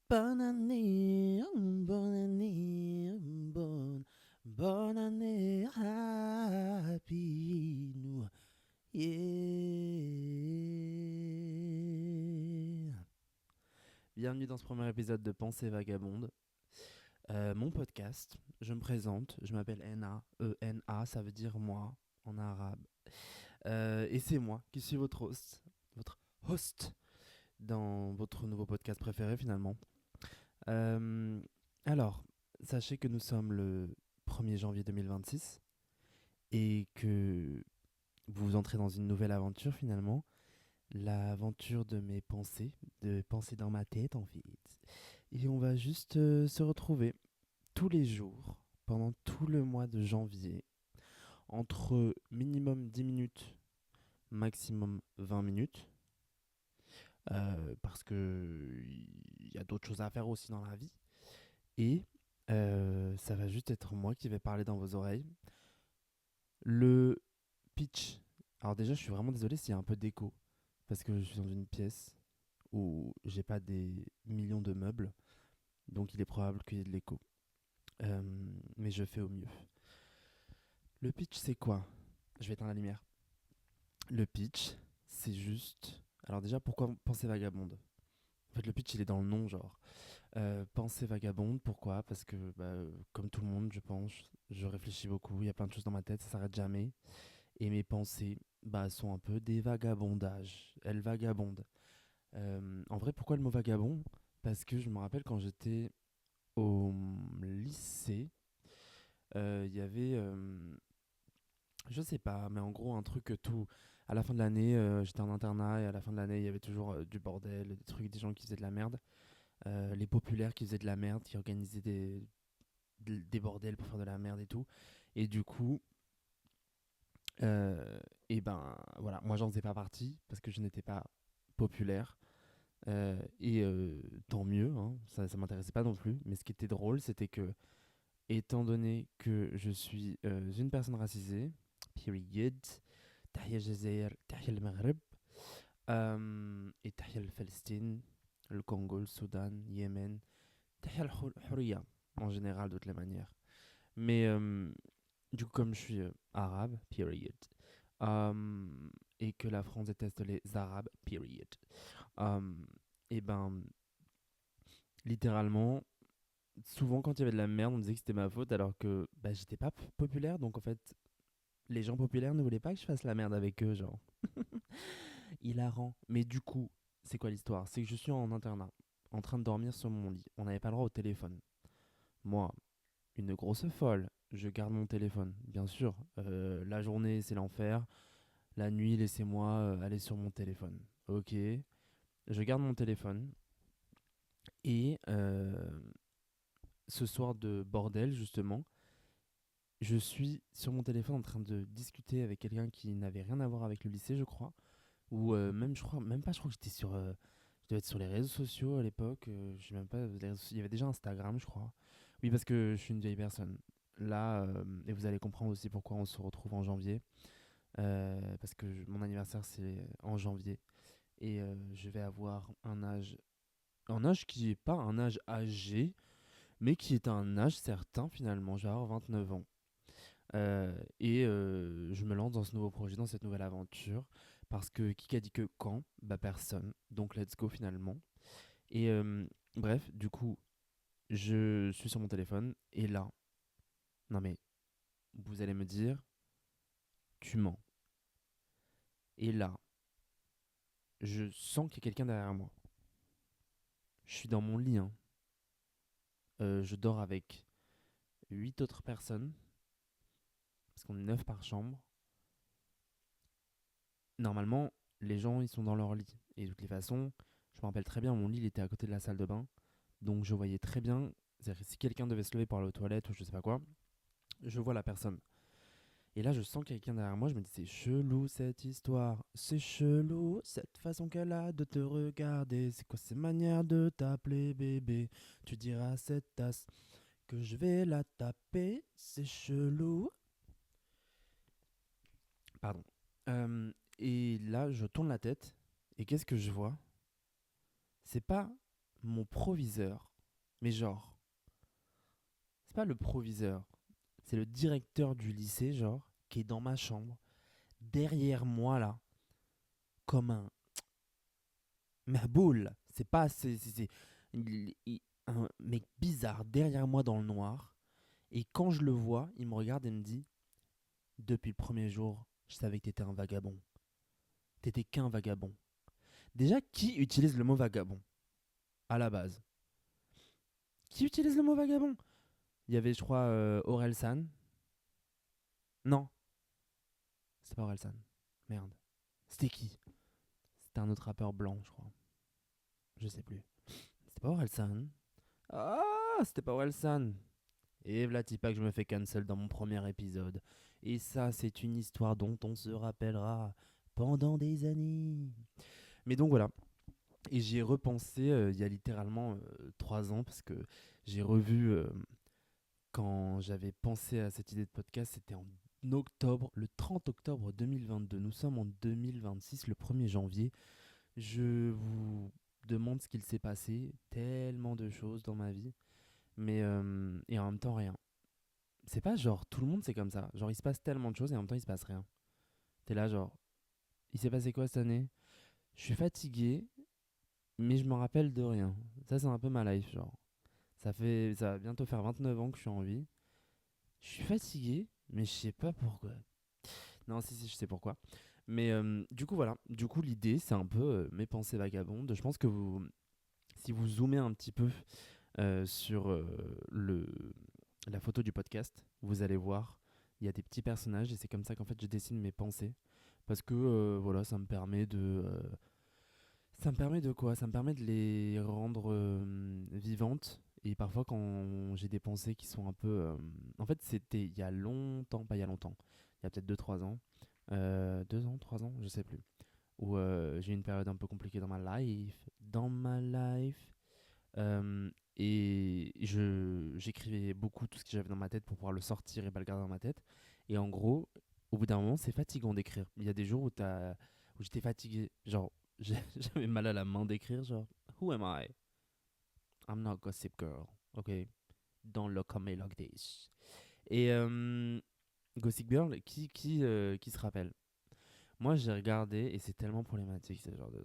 Bonne année, bonne année, bonne année, happy new year. Bienvenue dans ce premier épisode de Pensée Vagabonde, mon podcast. Je me présente, je m'appelle Ena, E-N-A, ça veut dire moi en arabe. Et c'est moi qui suis votre host dans votre nouveau podcast préféré finalement. Euh, alors, sachez que nous sommes le 1er janvier 2026 et que vous entrez dans une nouvelle aventure finalement, l'aventure de mes pensées, de pensées dans ma tête en fait. Et on va juste se retrouver tous les jours pendant tout le mois de janvier, entre minimum 10 minutes, maximum 20 minutes, parce que il y a d'autres choses à faire aussi dans la vie. Et ça va juste être moi qui vais parler dans vos oreilles. Le pitch. Alors déjà, je suis vraiment désolé s'il y a un peu d'écho. Parce que je suis dans une pièce où j'ai pas des millions de meubles. Donc il est probable qu'il y ait de l'écho. Euh, mais je fais au mieux. Le pitch, c'est quoi? Je vais éteindre la lumière. Le pitch, c'est juste... Alors déjà, pourquoi penser vagabonde? En fait, le pitch, il est dans le nom, genre. Pensée vagabonde, pourquoi? Parce que, comme tout le monde, je pense, je réfléchis beaucoup, il y a plein de choses dans ma tête, ça s'arrête jamais. Et mes pensées, sont un peu des vagabondages. Elles vagabondent. En vrai, pourquoi le mot vagabond? Parce que je me rappelle quand j'étais au lycée, il y avait, je sais pas, mais en gros, un truc que tout. À la fin de l'année, j'étais en internat et à la fin de l'année, il y avait toujours du bordel, des trucs, des gens qui faisaient de la merde. Les populaires qui faisaient de la merde, qui organisaient des bordels pour faire de la merde et tout. Et du coup, et ben voilà, moi j'en faisais pas partie parce que je n'étais pas populaire. Tant mieux, hein, ça m'intéressait pas non plus. Mais ce qui était drôle, c'était que, étant donné que je suis une personne racisée, period, Tahia Jazair, Tahia le Maghreb, et Tahia le Palestine, le Congo, le Soudan, Yémen, Tahia le Houria, en général, de toutes les manières. Mais du coup, comme je suis arabe, period, et que la France déteste les arabes, period, euh, et ben, littéralement, souvent quand il y avait de la merde, on disait que c'était ma faute alors que j'étais pas populaire, donc en fait, les gens populaires ne voulaient pas que je fasse la merde avec eux, genre. Hilarant. Mais du coup, c'est quoi l'histoire? C'est que je suis en internat, en train de dormir sur mon lit. On n'avait pas le droit au téléphone. Moi, une grosse folle, je garde mon téléphone, bien sûr. La journée, c'est l'enfer. La nuit, laissez-moi aller sur mon téléphone. Ok, je garde mon téléphone. Et ce soir de bordel, justement, je suis sur mon téléphone en train de discuter avec quelqu'un qui n'avait rien à voir avec le lycée, je crois. Ou même, je crois, même pas, je crois que j'étais sur. Je devais être sur les réseaux sociaux à l'époque. Je sais même pas. Il y avait déjà Instagram, je crois. Oui, parce que je suis une vieille personne. Là, et vous allez comprendre aussi pourquoi on se retrouve en janvier. Parce que mon anniversaire, c'est en janvier. Et je vais avoir un âge. Un âge qui est pas un âge âgé, mais qui est un âge certain finalement. Je vais avoir 29 ans. Je me lance dans ce nouveau projet, dans cette nouvelle aventure. Parce que qui a dit que quand? Bah personne. Donc let's go finalement. Et bref, du coup, je suis sur mon téléphone. Et là, non mais, vous allez me dire, tu mens. Et là, je sens qu'il y a quelqu'un derrière moi. Je suis dans mon lit, hein. Je dors avec 8 autres personnes. Parce qu'on est 9 par chambre. Normalement, les gens, ils sont dans leur lit. Et de toutes les façons, je me rappelle très bien, mon lit, il était à côté de la salle de bain. Donc je voyais très bien, c'est-à-dire que si quelqu'un devait se lever pour aller aux toilettes ou je sais pas quoi, je vois la personne. Et là, je sens quelqu'un derrière moi, je me dis, c'est chelou cette histoire, c'est chelou cette façon qu'elle a de te regarder, c'est quoi ces manières de t'appeler bébé, tu diras à cette tasse que je vais la taper, c'est chelou. Pardon. Et là, je tourne la tête, et qu'est-ce que je vois? C'est pas mon proviseur, mais genre, c'est pas le proviseur, c'est le directeur du lycée, genre, qui est dans ma chambre, derrière moi là, comme un mahboul. C'est pas, c'est un mec bizarre derrière moi dans le noir. Et quand je le vois, il me regarde et me dit, depuis le premier jour, je savais que t'étais un vagabond. T'étais qu'un vagabond. Déjà, qui utilise le mot vagabond à la base? Qui utilise le mot vagabond? Il y avait, je crois, Aurel San. Non, c'était pas Aurel San. Merde. C'était qui? C'était un autre rappeur blanc, je crois. Je sais plus. C'était pas Aurel San. Ah, c'était pas Aurel San. Et v'là que je me fais cancel dans mon premier épisode. Et ça, c'est une histoire dont on se rappellera pendant des années. Mais donc voilà. Et j'y ai repensé il y a littéralement 3 ans parce que j'ai revu quand j'avais pensé à cette idée de podcast, c'était en octobre, le 30 octobre 2022. Nous sommes en 2026, le 1er janvier. Je vous demande ce qu'il s'est passé. Tellement de choses dans ma vie. Mais et en même temps, rien. C'est pas genre tout le monde c'est comme ça. Genre il se passe tellement de choses et en même temps il se passe rien. T'es là genre, il s'est passé quoi cette année? Je suis fatigué, mais je me rappelle de rien. Ça c'est un peu ma life genre. Ça va bientôt faire 29 ans que je suis en vie. Je suis fatigué, mais je sais pas pourquoi. Non, si, je sais pourquoi. Mais du coup, voilà. Du coup, l'idée, c'est un peu mes pensées vagabondes. Je pense que si vous zoomez un petit peu sur la photo du podcast, vous allez voir, il y a des petits personnages et c'est comme ça qu'en fait je dessine mes pensées. Parce que voilà, ça me permet de quoi? Ça me permet de les rendre vivantes. Et parfois, quand j'ai des pensées qui sont un peu. En fait, c'était il y a longtemps, pas il y a longtemps, il y a peut-être 2 3 ans. 2 ans, 3 ans, je sais plus. Où j'ai eu une période un peu compliquée dans ma life. Dans ma life. Et j'écrivais beaucoup tout ce que j'avais dans ma tête pour pouvoir le sortir et pas le garder dans ma tête. Et en gros, au bout d'un moment, c'est fatigant d'écrire. Il y a des jours où j'étais fatigué. Genre, j'avais mal à la main d'écrire. Genre, who am I? I'm not Gossip Girl. Ok? Don't look at me like this. Et Gossip Girl, qui se rappelle? Moi, j'ai regardé et c'est tellement problématique ce genre de.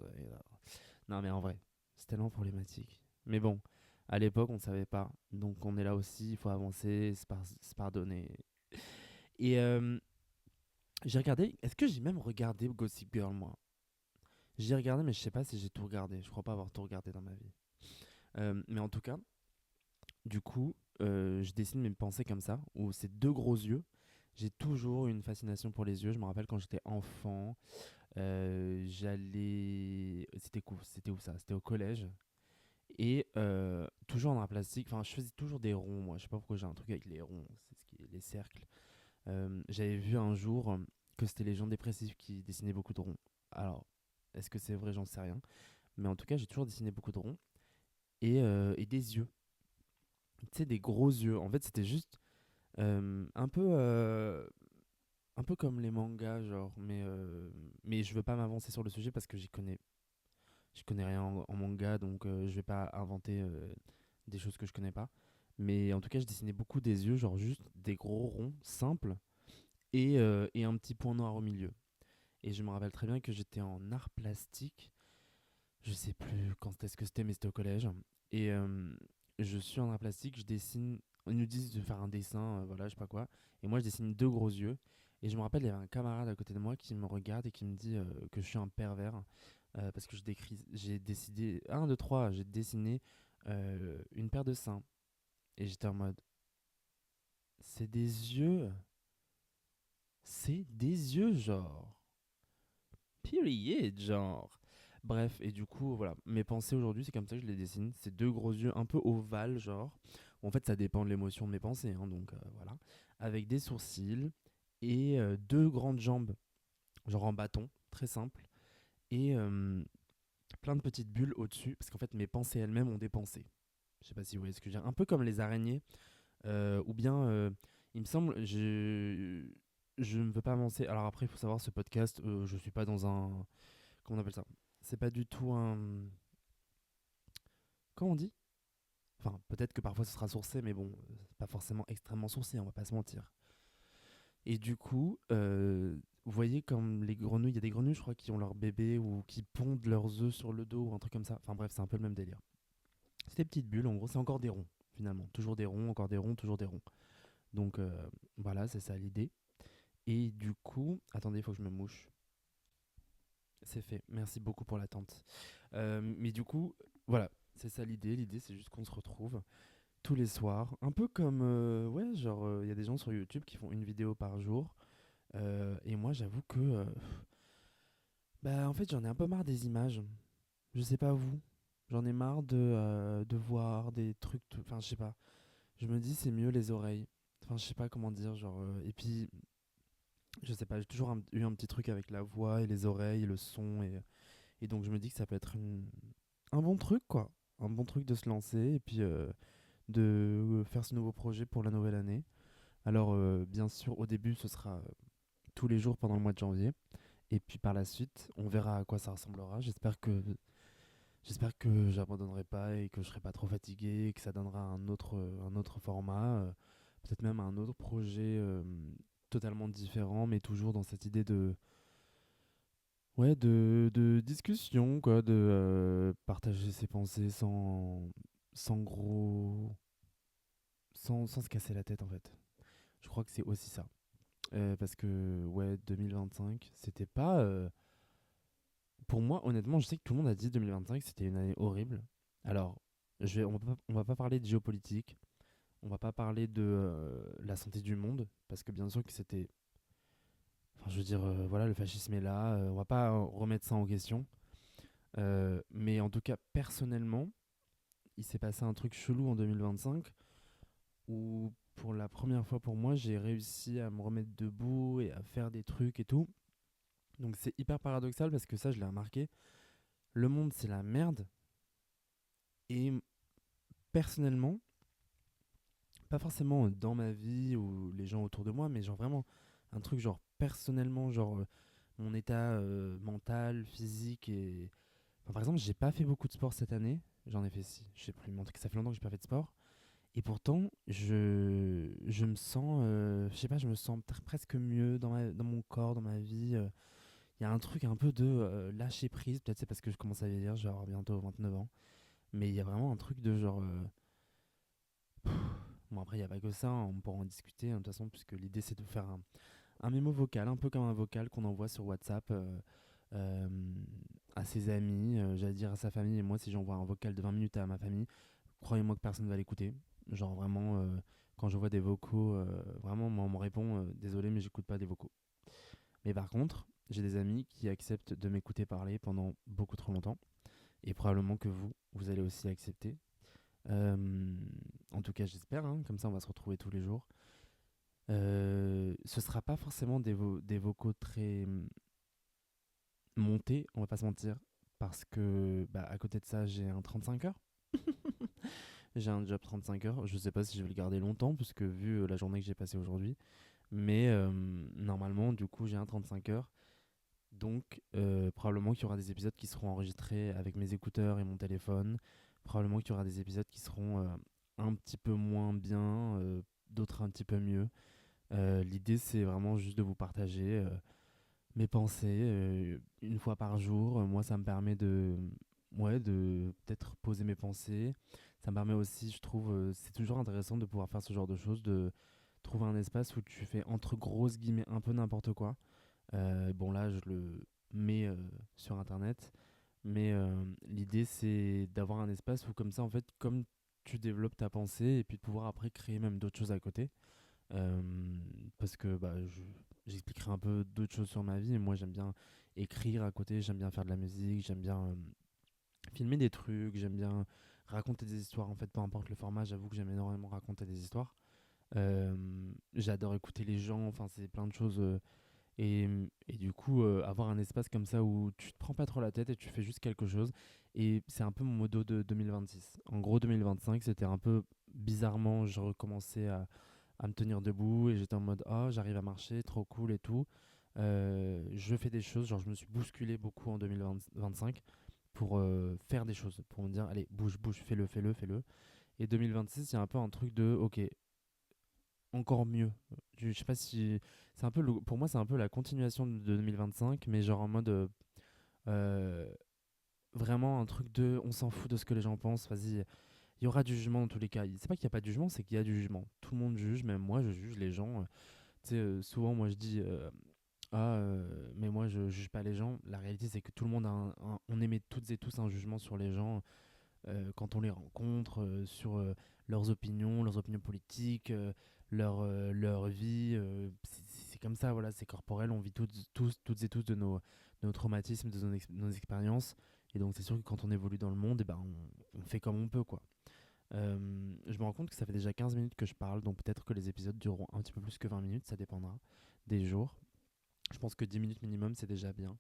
Non, mais en vrai, c'est tellement problématique. Mais bon, à l'époque, on ne savait pas. Donc, on est là aussi, il faut avancer, se pardonner. Et j'ai regardé. Est-ce que j'ai même regardé Gossip Girl, moi? J'ai regardé, mais je sais pas si j'ai tout regardé. Je crois pas avoir tout regardé dans ma vie. Mais en tout cas, du coup, je dessine mes pensées comme ça, où c'est deux gros yeux. J'ai toujours eu une fascination pour les yeux. Je me rappelle quand j'étais enfant, j'allais. C'était où ça? C'était au collège. Et toujours en art plastique, enfin, je faisais toujours des ronds, moi. Je sais pas pourquoi j'ai un truc avec les ronds, c'est ce qui est les cercles. J'avais vu un jour que c'était les gens dépressifs qui dessinaient beaucoup de ronds. Alors, est-ce que c'est vrai? J'en sais rien. Mais en tout cas, j'ai toujours dessiné beaucoup de ronds et des yeux. Tu sais, des gros yeux. En fait, c'était juste un peu comme les mangas, genre. Mais je veux pas m'avancer sur le sujet parce que je connais rien en manga, donc je vais pas inventer des choses que je connais pas. Mais en tout cas, je dessinais beaucoup des yeux, genre juste des gros ronds simples et un petit point noir au milieu. Et je me rappelle très bien que j'étais en art plastique. Je sais plus quand est-ce que c'était, mais c'était au collège. Et je suis en art plastique, je dessine. Ils nous disent de faire un dessin, voilà, je sais pas quoi. Et moi, je dessine deux gros yeux. Et je me rappelle, il y avait un camarade à côté de moi qui me regarde et qui me dit que je suis un pervers. Parce que j'ai décidé. Un, deux, trois, j'ai dessiné une paire de seins. Et j'étais en mode. C'est des yeux. C'est des yeux, genre. Period, genre. Bref, et du coup, voilà. Mes pensées aujourd'hui, c'est comme ça que je les dessine. C'est deux gros yeux un peu ovales, genre. En fait, ça dépend de l'émotion de mes pensées, hein, donc voilà. Avec des sourcils et deux grandes jambes, genre en bâton, très simple. Et plein de petites bulles au-dessus, parce qu'en fait, mes pensées elles-mêmes ont des pensées. Je sais pas si vous voyez ce que je veux dire. Un peu comme les araignées, ou bien, il me semble, je ne veux pas avancer. Alors après, il faut savoir, ce podcast, je suis pas dans un. Comment on appelle ça? C'est pas du tout un. comment on dit? Enfin, peut-être que parfois ce sera sourcé, mais bon, c'est pas forcément extrêmement sourcé, on va pas se mentir. Et du coup, vous voyez comme les grenouilles, il y a des grenouilles, je crois, qui ont leur bébé ou qui pondent leurs œufs sur le dos ou un truc comme ça. Enfin bref, c'est un peu le même délire. C'est des petites bulles, en gros, c'est encore des ronds, finalement. Toujours des ronds, encore des ronds, toujours des ronds. Donc voilà, c'est ça l'idée. Et du coup, attendez, il faut que je me mouche. C'est fait. Merci beaucoup pour l'attente. Mais du coup, voilà, c'est ça l'idée. L'idée, c'est juste qu'on se retrouve tous les soirs. Un peu comme, ouais, genre, il y a des gens sur YouTube qui font une vidéo par jour. Et moi, j'avoue que, bah, en fait, j'en ai un peu marre des images. Je sais pas vous. J'en ai marre de voir des trucs. Enfin, je sais pas. Je me dis, c'est mieux les oreilles. Enfin, je sais pas comment dire. Genre, et puis, je sais pas, j'ai toujours eu un petit truc avec la voix et les oreilles, et le son. Et donc, je me dis que ça peut être un bon truc, quoi. Un bon truc de se lancer et puis de faire ce nouveau projet pour la nouvelle année. Alors, bien sûr, au début, ce sera tous les jours pendant le mois de janvier. Et puis par la suite, on verra à quoi ça ressemblera. J'espère que j'abandonnerai pas et que je serai pas trop fatigué et que ça donnera un autre format, peut-être même un autre projet totalement différent, mais toujours dans cette idée de ouais de discussion quoi, de partager ses pensées sans gros sans se casser la tête en fait. Je crois que c'est aussi ça. Parce que ouais 2025 c'était pas pour moi, honnêtement, je sais que tout le monde a dit 2025 c'était une année horrible. Alors, on va pas parler de géopolitique, on va pas parler de la santé du monde, parce que bien sûr que c'était. Enfin, je veux dire, voilà, le fascisme est là, on va pas remettre ça en question. Mais en tout cas, personnellement, il s'est passé un truc chelou en 2025 où, pour la première fois pour moi, j'ai réussi à me remettre debout et à faire des trucs et tout. Donc, c'est hyper paradoxal parce que ça, je l'ai remarqué. Le monde, c'est la merde. Et personnellement, pas forcément dans ma vie ou les gens autour de moi, mais genre vraiment un truc genre personnellement, genre mon état mental, physique et. Enfin, par exemple, j'ai pas fait beaucoup de sport cette année. J'en ai fait si, je sais plus, mais en tout cas, ça fait longtemps que j'ai pas fait de sport. Et pourtant, je me sens, je sais pas, je me sens presque mieux dans mon corps, dans ma vie. Il y a un truc un peu de lâcher prise, peut-être c'est parce que je commence à vieillir, je vais avoir bientôt 29 ans. Mais il y a vraiment un truc de genre. Bon, après, il n'y a pas que ça, hein, on pourra en discuter, hein, de toute façon, puisque l'idée c'est de faire un mémo vocal, un peu comme un vocal qu'on envoie sur WhatsApp euh, à ses amis, j'allais dire à sa famille. Et moi, si j'envoie un vocal de 20 minutes à ma famille, croyez-moi que personne ne va l'écouter. Genre vraiment, quand je vois des vocaux, vraiment, moi, on me répond désolé, mais j'écoute pas des vocaux. Mais par contre, j'ai des amis qui acceptent de m'écouter parler pendant beaucoup trop longtemps. Et probablement que vous allez aussi accepter. En tout cas, j'espère, hein, comme ça, on va se retrouver tous les jours. Ce sera pas forcément des vocaux très montés, on va pas se mentir, parce que bah, à côté de ça, j'ai un 35 heures. J'ai un job 35 heures. Je sais pas si je vais le garder longtemps, puisque vu la journée que j'ai passée aujourd'hui. Mais normalement, du coup, j'ai un 35 heures. Donc, probablement qu'il y aura des épisodes qui seront enregistrés avec mes écouteurs et mon téléphone. Probablement qu'il y aura des épisodes qui seront un petit peu moins bien, d'autres un petit peu mieux. L'idée, c'est vraiment juste de vous partager mes pensées une fois par jour. Moi, ça me permet ouais, de peut-être poser mes pensées. Ça me permet aussi, je trouve, c'est toujours intéressant de pouvoir faire ce genre de choses, de trouver un espace où tu fais entre grosses guillemets un peu n'importe quoi. Bon, là, je le mets sur Internet. Mais l'idée, c'est d'avoir un espace où, comme ça, en fait, comme tu développes ta pensée et puis de pouvoir après créer même d'autres choses à côté. Euh, Parce que bah, j'expliquerai un peu d'autres choses sur ma vie. Moi, j'aime bien écrire à côté, j'aime bien faire de la musique, j'aime bien filmer des trucs, j'aime bien raconter des histoires. En fait, peu importe le format, j'avoue que j'aime énormément raconter des histoires. Euh, J'adore écouter les gens, enfin, c'est plein de choses. Et du coup, avoir un espace comme ça où tu te prends pas trop la tête et tu fais juste quelque chose. Et c'est un peu mon modo de 2026. En gros, 2025, c'était un peu bizarrement, je recommençais à me tenir debout et j'étais en mode oh j'arrive à marcher trop cool et tout. Je fais des choses, genre je me suis bousculé beaucoup en 2025 pour faire des choses, pour me dire, allez, bouge, bouge, fais-le, fais-le, fais-le. Et 2026, il y a un peu un truc de, ok, encore mieux. Je sais pas si. C'est un peu pour moi, c'est un peu la continuation de 2025, mais genre en mode. Euh, vraiment un truc de. On s'en fout de ce que les gens pensent, vas-y. Il y aura du jugement dans tous les cas. C'est pas qu'il n'y a pas de jugement, c'est qu'il y a du jugement. Tout le monde juge, même moi, je juge les gens. Tu sais, souvent, moi, je dis. Mais moi, je juge pas les gens. La réalité, c'est que tout le monde a on émet toutes et tous un jugement sur les gens quand on les rencontre, sur leurs opinions politiques, leur vie. C'est comme ça, voilà, c'est corporel. On vit toutes et tous de nos traumatismes, de nos expériences. Et donc, c'est sûr que quand on évolue dans le monde, eh ben, on fait comme on peut, quoi. Je me rends compte que ça fait déjà 15 minutes que je parle, donc peut-être que les épisodes dureront un petit peu plus que 20 minutes, ça dépendra des jours. Je pense que 10 minutes minimum, c'est déjà bien.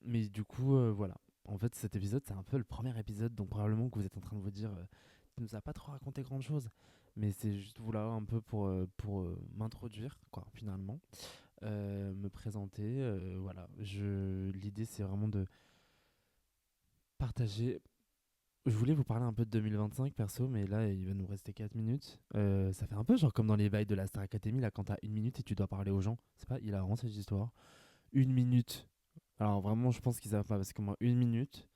Mais du coup, voilà. En fait, cet épisode, c'est un peu le premier épisode, donc probablement que vous êtes en train de vous dire, tu nous as pas trop raconté grand chose. Mais c'est juste voilà un peu pour m'introduire, quoi, finalement. Me présenter. Voilà. L'idée, c'est vraiment de partager. Je voulais vous parler un peu de 2025 perso, mais là, il va nous rester 4 minutes. Ça fait un peu genre comme dans les bails de la Star Academy, là, quand t'as 1 minute et tu dois parler aux gens. C'est pas hilarant cette histoire. 1 minute. Alors vraiment, je pense qu'ils savent pas, parce que moi, 1 minute,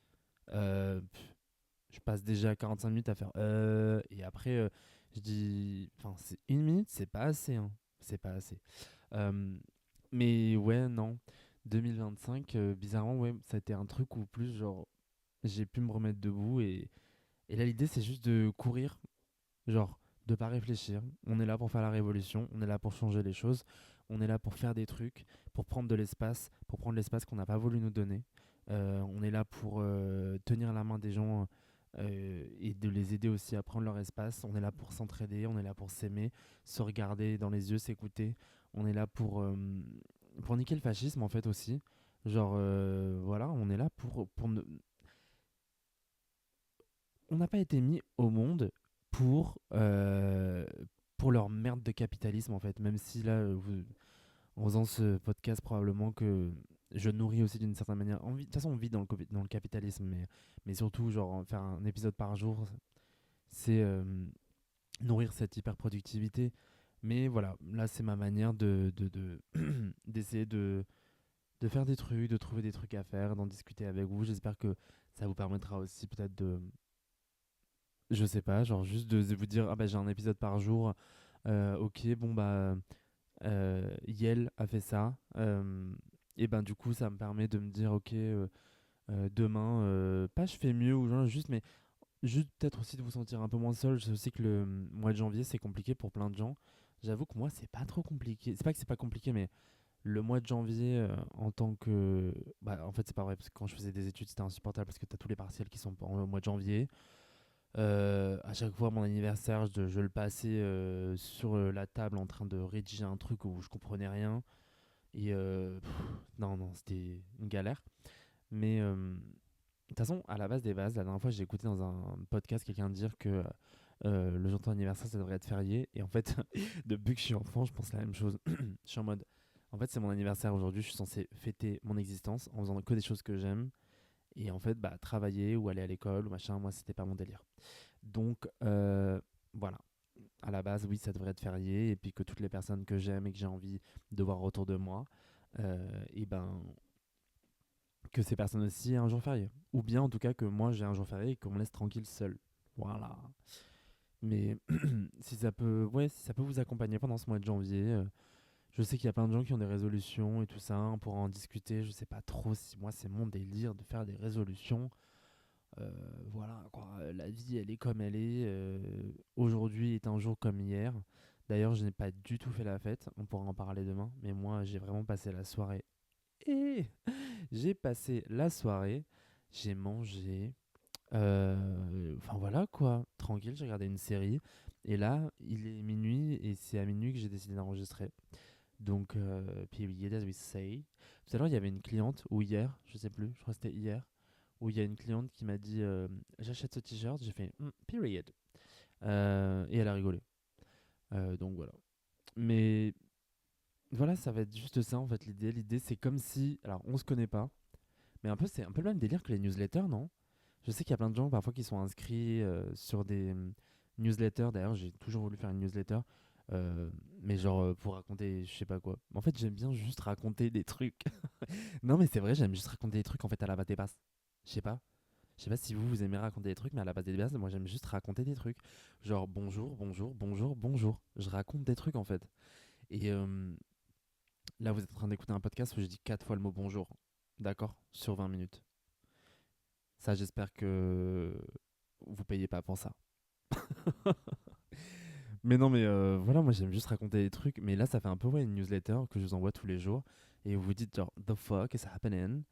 je passe déjà 45 minutes à faire et après, je dis. Enfin, 1 minute, c'est pas assez, hein. C'est pas assez. Euh, mais ouais, non. 2025, bizarrement, ouais, ça a été un truc où plus, genre, j'ai pu me remettre debout et là, l'idée, c'est juste de courir, genre, de pas réfléchir. On est là pour faire la révolution, on est là pour changer les choses, on est là pour faire des trucs, pour prendre de l'espace, pour prendre l'espace qu'on n'a pas voulu nous donner. On est là pour tenir la main des gens et de les aider aussi à prendre leur espace. On est là pour s'entraider, on est là pour s'aimer, se regarder dans les yeux, s'écouter. On est là pour niquer le fascisme en fait aussi. Genre, voilà, on est là on n'a pas été mis au monde pour leur merde de capitalisme en fait. Même si là, en faisant ce podcast, probablement que je nourris aussi d'une certaine manière. De toute façon, on vit dans le capitalisme, mais surtout, genre, faire un épisode par jour, c'est nourrir cette hyper-productivité. Mais voilà, là, c'est ma manière d'essayer de faire des trucs, de trouver des trucs à faire, d'en discuter avec vous. J'espère que ça vous permettra aussi peut-être je sais pas, genre juste de vous dire, ah bah j'ai un épisode par jour, ok, bon bah, Yel a fait ça, et ben du coup ça me permet de me dire, ok, demain, pas je fais mieux ou genre juste, mais juste peut-être aussi de vous sentir un peu moins seul. Je sais aussi que le mois de janvier c'est compliqué pour plein de gens. J'avoue que moi c'est pas trop compliqué, c'est pas que c'est pas compliqué, mais le mois de janvier en tant que. Bah, en fait, c'est pas vrai, parce que quand je faisais des études, c'était insupportable parce que t'as tous les partiels qui sont au mois de janvier. À chaque fois, mon anniversaire, je le passais sur la table en train de rédiger un truc où je comprenais rien. Et non, non, c'était une galère. Mais de toute façon, à la base des bases, la dernière fois, j'ai écouté dans un podcast quelqu'un dire que le jour de ton anniversaire, ça devrait être férié. Et en fait, depuis que je suis enfant, je pense la même chose. Je suis en mode, en fait, c'est mon anniversaire aujourd'hui, je suis censé fêter mon existence en faisant que des choses que j'aime. Et en fait, bah, travailler ou aller à l'école ou machin, moi, c'était pas mon délire. Donc, voilà. À la base, oui, ça devrait être férié. Et puis que toutes les personnes que j'aime et que j'ai envie de voir autour de moi, et ben, que ces personnes aussi aient un jour férié. Ou bien, en tout cas, que moi, j'ai un jour férié et qu'on me laisse tranquille seul. Voilà. Mais si ça peut, ouais, si ça peut vous accompagner pendant ce mois de janvier, je sais qu'il y a plein de gens qui ont des résolutions et tout ça. On pourra en discuter. Je sais pas trop si moi, c'est mon délire de faire des résolutions. Voilà, quoi. La vie, elle est comme elle est. Aujourd'hui est un jour comme hier. D'ailleurs, je n'ai pas du tout fait la fête. On pourra en parler demain. Mais moi, j'ai vraiment passé la soirée. Et j'ai passé la soirée. J'ai mangé. Enfin voilà quoi. Tranquille, j'ai regardé une série. Et là, il est minuit et c'est à minuit que j'ai décidé d'enregistrer. Donc, period, as we say. Tout à l'heure, il y avait une cliente, ou hier, je sais plus, je crois que c'était hier, où il y a une cliente qui m'a dit j'achète ce t-shirt, j'ai fait period. Et elle a rigolé. Donc voilà. Mais voilà, ça va être juste ça en fait l'idée. L'idée c'est comme si, alors on se connaît pas, Mais un peu, c'est un peu le même délire que les newsletters, non? Je sais qu'il y a plein de gens parfois qui sont inscrits sur des newsletters. D'ailleurs, j'ai toujours voulu faire une newsletter, euh, mais genre pour raconter, je sais pas quoi. En fait, j'aime bien juste raconter des trucs. Non, mais c'est vrai, j'aime juste raconter des trucs en fait à la base des bases. Je sais pas. Je sais pas si vous aimez raconter des trucs, mais à la base des bases, moi j'aime juste raconter des trucs. Genre bonjour, bonjour, bonjour, bonjour. Je raconte des trucs en fait. Et là, vous êtes en train d'écouter un podcast où je dis 4 fois le mot bonjour. D'accord? Sur 20 minutes. Ça, j'espère que vous payez pas pour ça. Mais non, mais voilà, moi j'aime juste raconter des trucs. Mais là, ça fait un peu ouais, une newsletter que je vous envoie tous les jours. Et vous dites genre, the fuck is happening?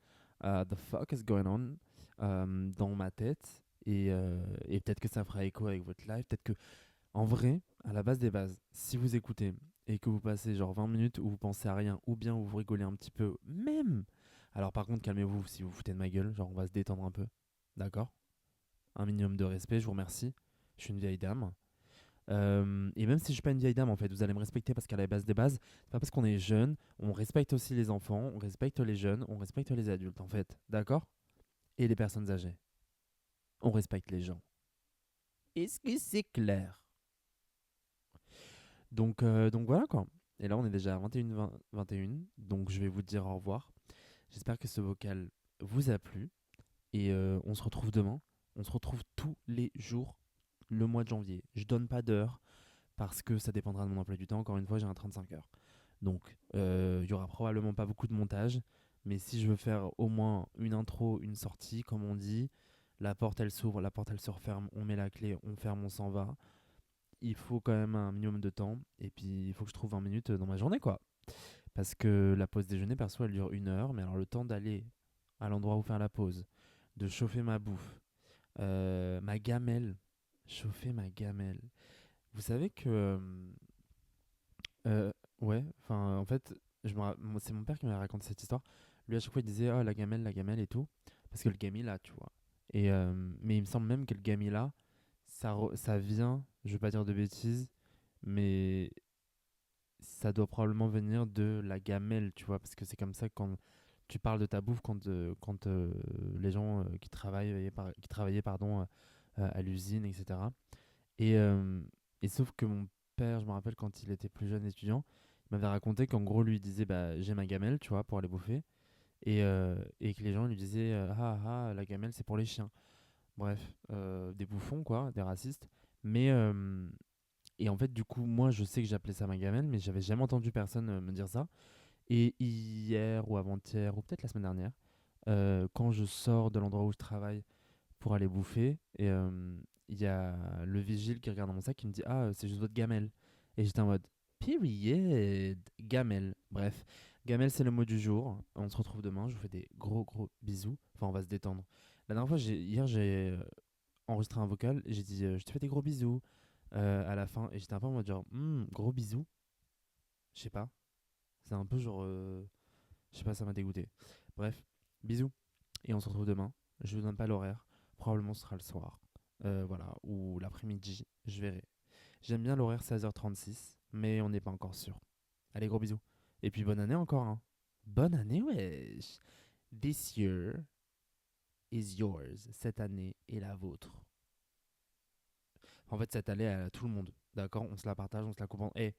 The fuck is going on? Dans ma tête. Et peut-être que ça fera écho avec votre live. Peut-être que, en vrai, à la base des bases, si vous écoutez et que vous passez genre 20 minutes où vous pensez à rien, ou bien où vous rigolez un petit peu, même. Alors par contre, calmez-vous si vous foutez de ma gueule. Genre, on va se détendre un peu. D'accord? Un minimum de respect, je vous remercie. Je suis une vieille dame. Et même si je suis pas une vieille dame, en fait, vous allez me respecter parce qu'à la base des bases, c'est pas parce qu'on est jeune, on respecte aussi les enfants, on respecte les jeunes, on respecte les adultes, en fait. D'accord? Et les personnes âgées. On respecte les gens. Est-ce que c'est clair? Donc voilà quoi. Et là, on est déjà à 21 donc je vais vous dire au revoir. J'espère que ce vocal vous a plu. Et on se retrouve demain. On se retrouve tous les jours le mois de janvier. Je donne pas d'heure parce que ça dépendra de mon emploi du temps. Encore une fois, j'ai un 35 heures. Donc, il y aura probablement pas beaucoup de montage. Mais si je veux faire au moins une intro, une sortie, comme on dit, la porte elle s'ouvre, la porte elle se referme, on met la clé, on ferme, on s'en va. Il faut quand même un minimum de temps. Et puis, il faut que je trouve 20 minutes dans ma journée, quoi. Parce que la pause déjeuner, perso, elle dure 1 heure. Mais alors, le temps d'aller à l'endroit où faire la pause, de chauffer ma bouffe, ma gamelle, chauffer ma gamelle. Vous savez que ouais, enfin, en fait, c'est mon père qui m'a raconté cette histoire. Lui, à chaque fois, il disait, oh, la gamelle et tout. Parce que le gamila, tu vois. Mais il me semble même que le gamila, ça vient, je vais pas dire de bêtises, mais ça doit probablement venir de la gamelle, tu vois. Parce que c'est comme ça quand tu parles de ta bouffe, quand les gens qui travaillaient pardon, à l'usine, etc. Et, euh, et sauf que mon père, je me rappelle quand il était plus jeune étudiant, il m'avait raconté qu'en gros, lui il disait bah, j'ai ma gamelle, tu vois, pour aller bouffer. Et que les gens lui disaient la gamelle c'est pour les chiens. Bref, des bouffons quoi, des racistes. Mais, et en fait, du coup, moi je sais que j'appelais ça ma gamelle, mais j'avais jamais entendu personne me dire ça. Et hier ou avant-hier, ou peut-être la semaine dernière, quand je sors de l'endroit où je travaille pour aller bouffer. Et il y a le vigile qui regarde dans mon sac qui me dit ah, c'est juste votre gamelle. Et j'étais en mode period, gamelle. Bref, gamelle, c'est le mot du jour. On se retrouve demain. Je vous fais des gros, gros bisous. Enfin, on va se détendre. La dernière fois, hier, j'ai enregistré un vocal et j'ai dit je te fais des gros bisous à la fin. Et j'étais un peu en mode genre gros bisous. Je sais pas. C'est un peu genre. Je sais pas, ça m'a dégoûté. Bref, bisous. Et on se retrouve demain. Je vous donne pas l'horaire. Probablement ce sera le soir. Voilà, ou l'après-midi. Je verrai. J'aime bien l'horaire 16h36, mais on n'est pas encore sûr. Allez, gros bisous. Et puis bonne année encore, hein. Bonne année, wesh. This year is yours. Cette année est la vôtre. En fait, cette année, à tout le monde. D'accord? On se la partage, on se la coupe en. Eh,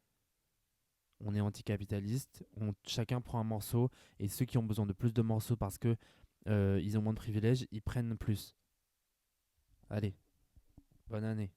on est anticapitaliste. Chacun prend un morceau. Et ceux qui ont besoin de plus de morceaux parce que ils ont moins de privilèges, ils prennent plus. Allez, bonne année.